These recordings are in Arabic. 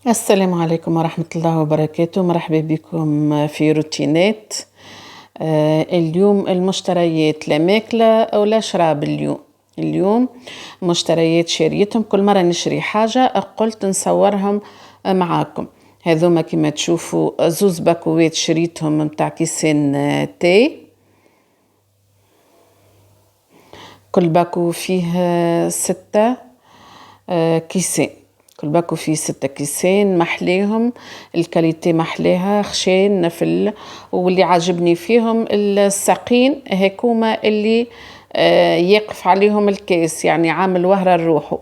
السلام عليكم ورحمة الله وبركاته. مرحبا بكم في روتينات. اليوم المشتريات لا ماكلة أو لا شراب. اليوم مشتريات شريتهم. كل مرة نشري حاجة قلت نصورهم معاكم. هذوما كما تشوفوا زوز باكوات شريتهم متاع كيسين تاي. كل باكو فيه 6 كيسين. كل باكو فيه 6 كيسين محليهم. الكاليتي محليها خشين نفل. واللي عاجبني فيهم الساقين هكوما اللي يقف عليهم الكاس، يعني عامل وهرة لروحه.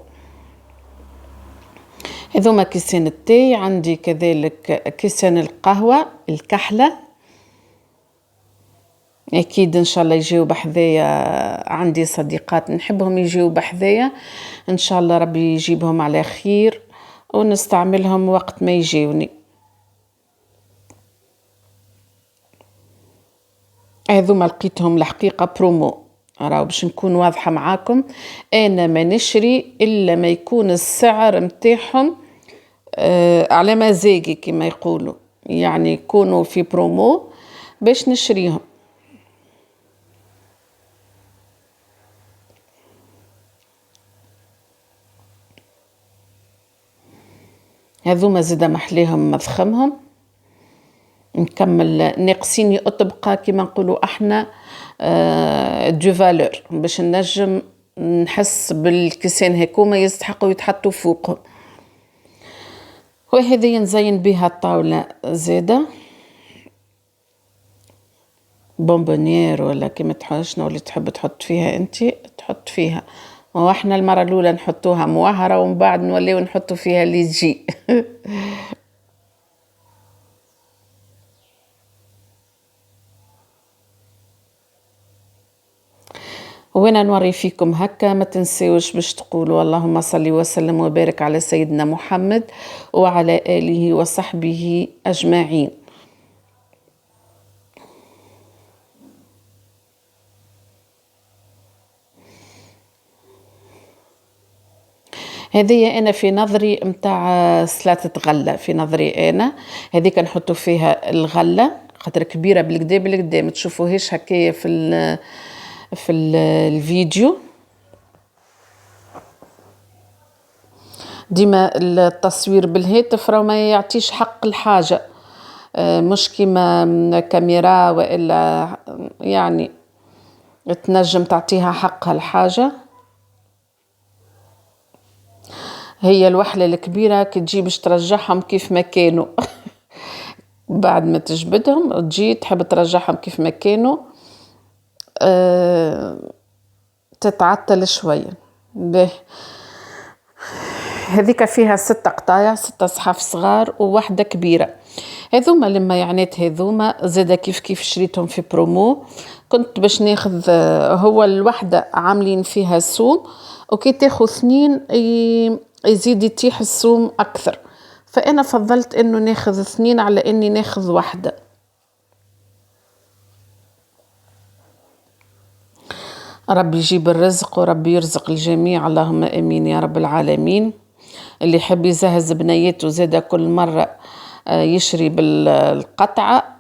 هذوما كيسين التاي. عندي كذلك كيسين القهوة الكحلة، أكيد إن شاء الله يجيو بحذايا. عندي صديقات نحبهم يجيو بحذايا، إن شاء الله ربي يجيبهم على خير ونستعملهم وقت ما يجيوني. هذوما لقيتهم الحقيقة برومو. راهو باش نكون واضحة معاكم، أنا ما نشري إلا ما يكون السعر متاعهم على مزاجي كما يقولوا، يعني يكونوا في برومو باش نشريهم. هذوما زادا محليهم مضخمهم. نكمل ناقصيني أطبقة كما نقولوا احنا دو فالور باش نجم نحس بالكيسين هكوما يستحقوا يتحطوا فوقهم. وهذه نزين بها الطاولة زادا بونبونيير ولا كما شنو اللي تحب تحط فيها انت تحط فيها. واحنا المرة الأولى نحطوها موهرة ومن بعد نوليو نحطوا فيها اللي تجي. وانا نوري فيكم هكا. ما تنسيوش باش تقولوا اللهم صل وسلم وبارك على سيدنا محمد وعلى آله وصحبه أجمعين. هذه أنا في نظري متاع سلطة غلة. في نظري أنا هذه كنحطوا فيها الغلة خاطر كبيرة بالقدا ما تشوفوهاش هكايا في الفيديو. ديما التصوير بالهاتف راه ما يعطيش حق الحاجة، مش كيما كاميرا وإلا يعني تنجم تعطيها حقها الحاجة. هي الوحلة الكبيرة كي تجي باش ترجعهم كيف ما كانوا. بعد ما تجبدهم تجي تحب ترجعهم كيف ما كانوا، تتعطل شوية. به هذيك فيها 6 قطايع، 6 صحاف صغار وواحدة كبيرة. هذوما لما يعنيت هذوما زادا كيف شريتهم في برومو. كنت باش ناخذ هو الوحدة عاملين فيها سوم، وكي تاخذ 2 يزيد يتيح السوم أكثر، فأنا فضلت إنه ناخذ 2 على إني ناخذ واحدة. ربي يجيب الرزق وربي يرزق الجميع، اللهم امين يا رب العالمين. اللي يحب يزهز بنيته زادا كل مرة يشري بالقطعة.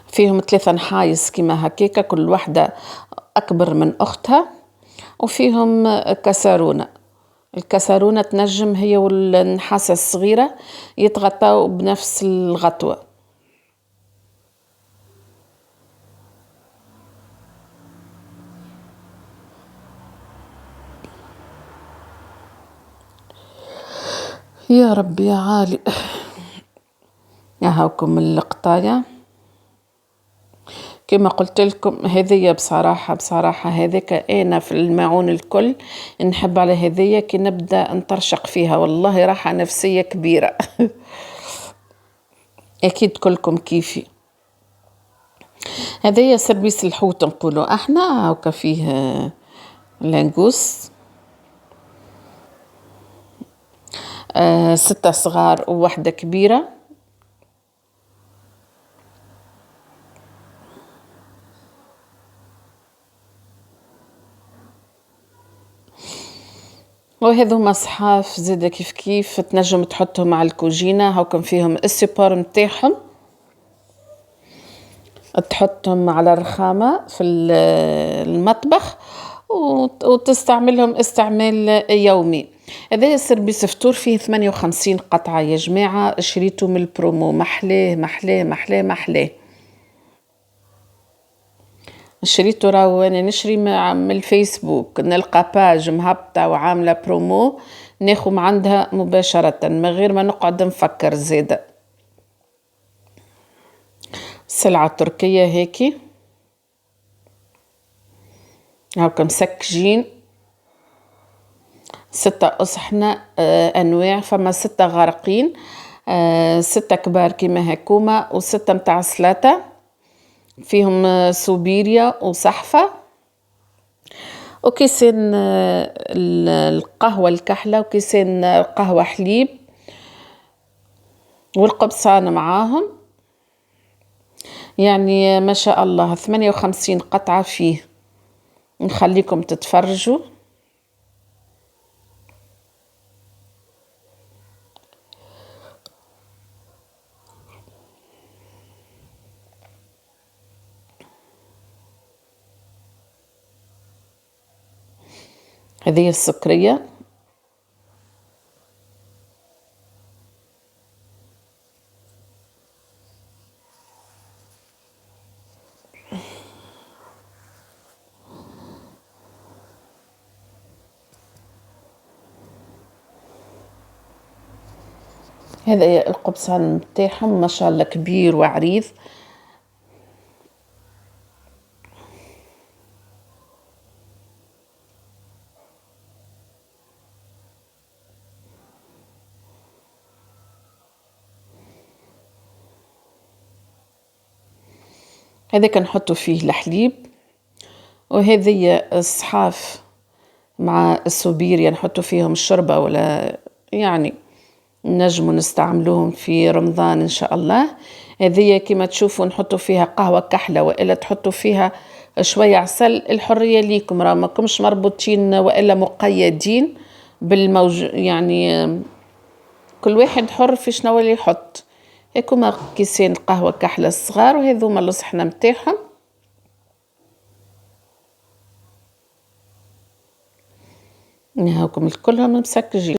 فيهم 3 نحايس كما هكاكا، كل واحدة أكبر من أختها، وفيهم كسرونة. الكسرونة تنجم هي والنحاسة الصغيرة يتغطوا بنفس الغطوة. يا ربي يا عالي. هاكم القطايع كما قلت لكم. هذية بصراحة هذيك أنا في الماعون الكل نحب على هذية كي نبدأ نطرشق فيها والله راحة نفسية كبيرة. أكيد كلكم كيفي. هذية سربيس الحوت نقولوا احنا، هاكا فيه لانجوس 6 صغار وواحدة كبيرة. وهذوما صحاف زادا كيف كيف تنجم تحطهم على الكوجينة، هاكم فيهم السيبور متاعهم، تحطهم على الرخامة في المطبخ وتستعملهم استعمال يومي. هذا السربيس فطور فيه 58 قطعة يا جماعة، شريته من البرومو، محلاه محلاه محلاه محلاه. شريته راهو انا نشري من الفيسبوك، نلقى باج مهبطة وعاملة برومو ناخو من عندها مباشرة من غير ما نقعد نفكر زيادة. سلعة تركية هيكي، هاكا مسكجين 6 أصحنة أنواع، فما 6 غارقين، 6 كبار كيما هكوما، و6 متاع سلطة فيهم سوبيريا وصحفة، وكيسين القهوة الكحلة، وكيسين قهوة حليب، والقبصان معاهم. يعني ما شاء الله 58 قطعة فيه، نخليكم تتفرجوا. هذه السكرية، هذا القبصان متاعهم ما شاء الله كبير وعريض. هذا كنحطوا فيه الحليب، وهذه الصحاف مع السوبيريا نحطوا فيهم الشربة، ولا يعني نجموا نستعملوهم في رمضان إن شاء الله. هذه كما تشوفوا نحطوا فيها قهوة كحلة، وإلا تحطوا فيها شوية عسل، الحرية ليكم، راه ماكمش مربوطين وإلا مقيدين يعني كل واحد حر في شنو اللي يحط. هكما كيسين قهوة كحلة الصغار، وهذوما الصحنة متاعهم. هاكم الكلهم مسكجين.